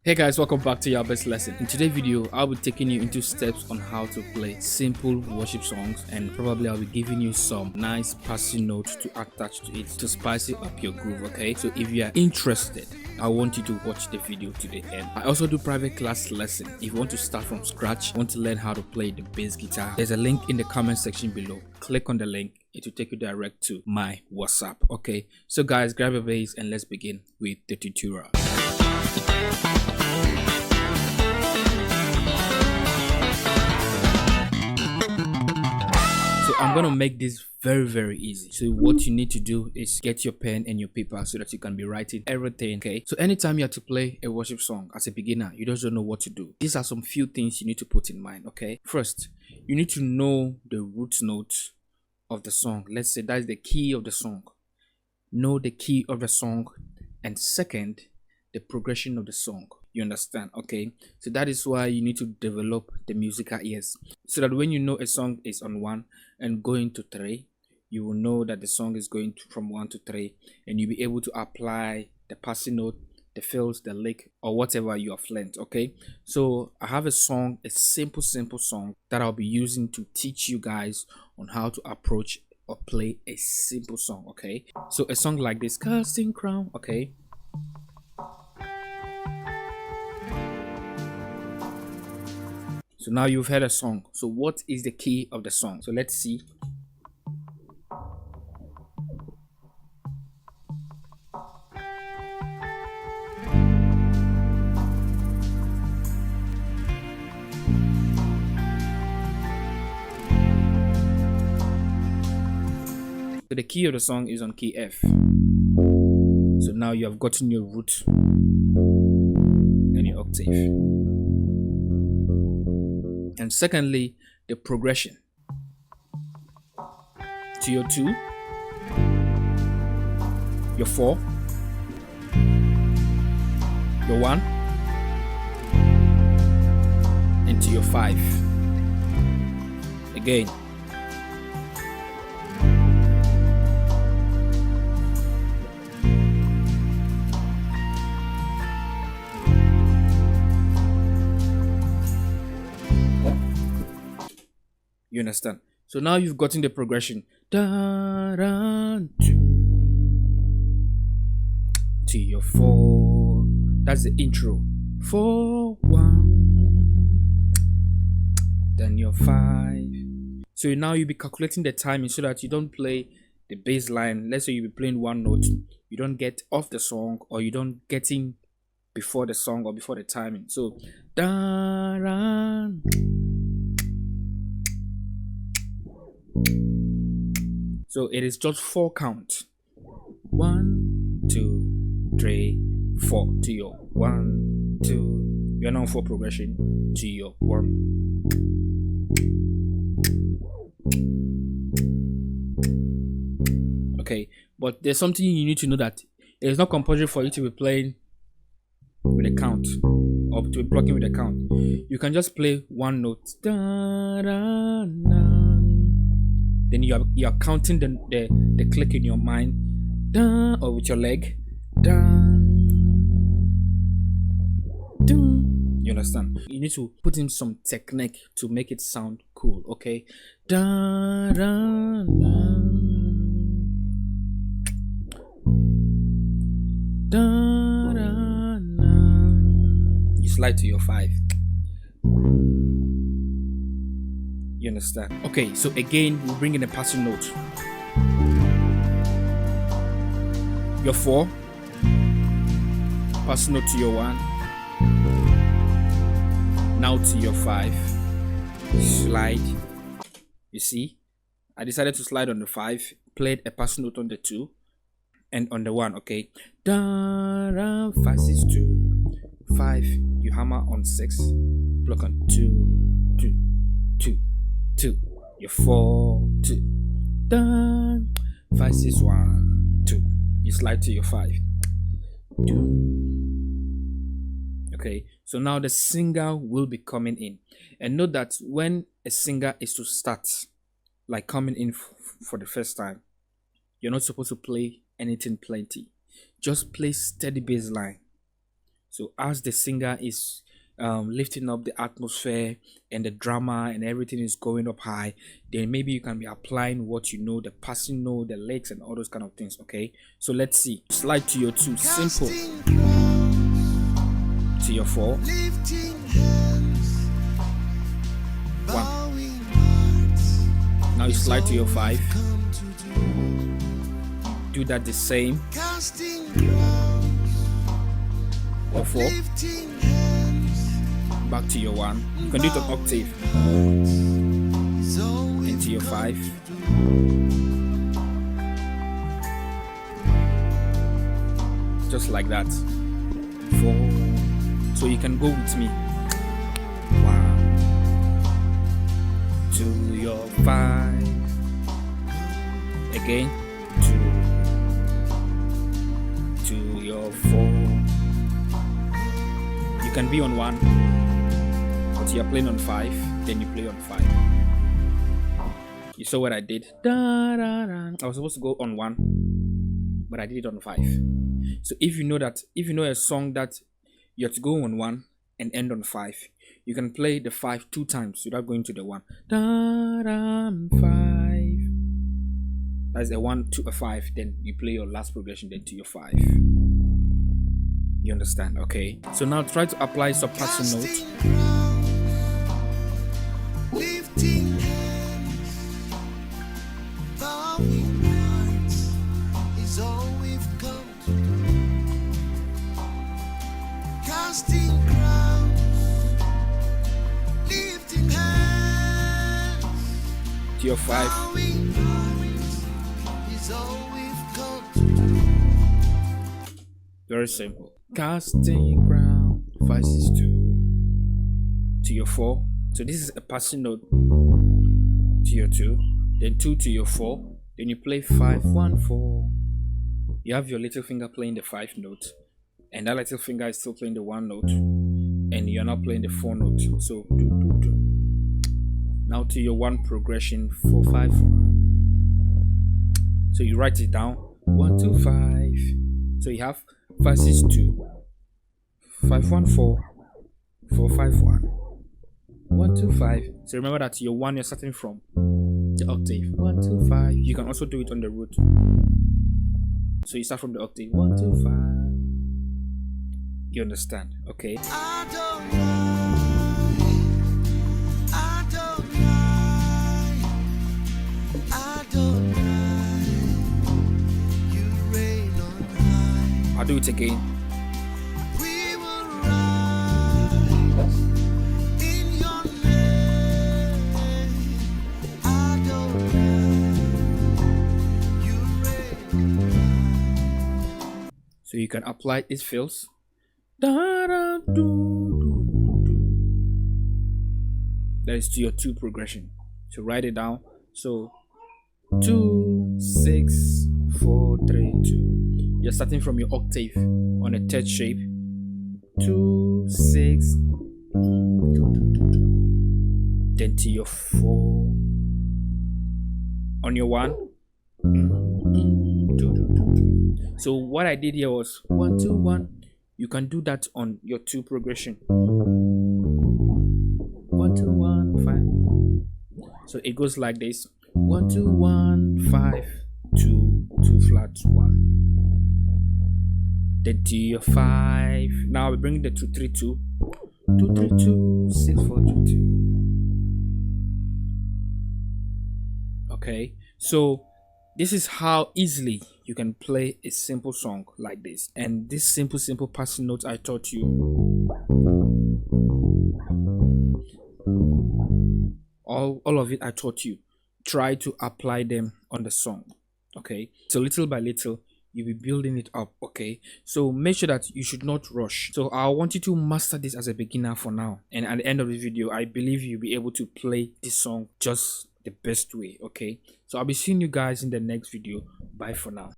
Hey guys, welcome back to your best lesson. In today's video, I'll be taking you into steps on how to play simple worship songs, and probably I'll be giving you some nice passing notes to attach to it to spice it up your groove, okay? So if you are interested, I want you to watch the video to the end. I also do private class lesson. If you want to start from scratch, want to learn how to play the bass guitar, there's a link in the comment section below. Click on the link, it will take you direct to my WhatsApp, okay? So guys, grab a bass and let's begin with the tutorial. I'm gonna make this very easy. So what you need to do is get your pen and your paper so that you can be writing everything, okay? So anytime you have to play a worship song as a beginner, you just don't know what to do. These are some few things you need to put in mind, okay? First, you need to know the root note of the song. Let's say that's the key of the song. Know the key of the song. And second, the progression of the song. You understand? Okay, so that is why you need to develop the musical ears, so that when you know a song is on 1 and going to 3, you will know that the song is going from 1 to 3, and you'll be able to apply the passing note, the fills, the lick, or whatever you have learned. Okay, so I have a song, a simple song that I'll be using to teach you guys on how to approach or play a simple song. Okay, so a song like this, Casting Crown. Okay, so now you've heard a song. So what is the key of the song? So let's see. So the key of the song is on key F. So now you have gotten your root and your octave. And secondly, the progression to your 2, your 4, your 1, and to your 5. Again. You understand? So now you've gotten the progression. Da, da, 2 to your 4. That's the intro. 4, 1. Then your 5. So now you'll be calculating the timing so that you don't play the bass line. Let's say you'll be playing one note. You don't get off the song, or you don't get in before the song or before the timing. So da, da. So it is just 4 count. 1, 2, 3, 4 to your 1, 2. You're now 4 progression to your 1. Okay, but there's something you need to know, that it is not compulsory for you to be playing with a count or to be blocking with a count. You can just play one note. Da, da, da. Then you are counting the click in your mind, da, or with your leg, da, da. You understand? You need to put in some technique to make it sound cool. Okay, da, da, da. Da, da, da. You slide to your 5. You understand? Okay, so again, we'll bring in a passing note. Your 4, passing note to your 1, now to your 5. Slide. You see, I decided to slide on the 5, played a passing note on the 2 and on the 1. Okay, da, da, 5, 6, 2, 5. You hammer on 6, block on 2, 2, 2. 2, your 4, 2, done, 5, 6, 1, 2. You slide to your 5. 2. Okay, so now the singer will be coming in, and note that when a singer is to start, like coming in for the first time, you're not supposed to play anything plenty. Just play steady bass line. So as the singer is lifting up the atmosphere and the drama and everything is going up high, then maybe you can be applying what you know, the passing note, the legs, and all those kind of things. Okay, so let's see. Slide to your 2, simple, to your 4, 1. Now you slide to your 5. Do that the same. Or 4. Back to your 1. You can do it on octave. Into your 5. Just like that. 4. So you can go with me. 1 to your 5. Again. 2 to your 4. You can be on 1, but you're playing on 5, then you play on 5. You saw what I did? Da, da, da. I was supposed to go on 1, but I did it on 5. So if you know a song that you have to go on 1 and end on 5, you can play the 5 2 times without going to the 1. Da, da, 5. That's a 1 to a 5, then you play your last progression, then to your 5. You understand? Okay. So now try to apply surpassing notes. Lifting hands, bowing hearts is all we've come to do. Casting crowns, lifting hands to your 5. Is all we've come to do. Very simple. Casting ground, 5 6 2 to your 4. So this is a passing note to your 2, then 2 to your 4, then you play 5 1 4. You have your little finger playing the 5 note, and that little finger is still playing the 1 note, and you're not playing the 4 note. So do do do. Now to your 1 progression, 4 5 1. So you write it down, 1 2 5. So you have 5 6 2, 5 1 4, 4 5 1, 1 2 5. So remember that your 1 you're starting from the octave, 1 2 5. You can also do it on the root. So you start from the octave, 1 2 5. You understand? Okay. I'll do it again. We will rise in your name. You reign. So you can apply these fills. That is to your 2 progression. So write it down. So 2 6 4 3 2. You're starting from your octave on a 3rd shape. 2 6 then to your 4 on your 1. So what I did here was 1 2 1. You can do that on your 2 progression. 1 2 1 5. So it goes like this: 1 2 1 5 2 2 flat 1. Then to your 5. Now we bring the 2 3 2 2 3 2 6 4 2 2. Okay, so this is how easily you can play a simple song like this. And this simple passing notes I taught you, all of it I taught you, try to apply them on the song. Okay, so little by little you'll be building it up. Okay, so make sure that you should not rush. So I want you to master this as a beginner for now, and at the end of the video I believe you'll be able to play this song just the best way. Okay, so I'll be seeing you guys in the next video. Bye for now.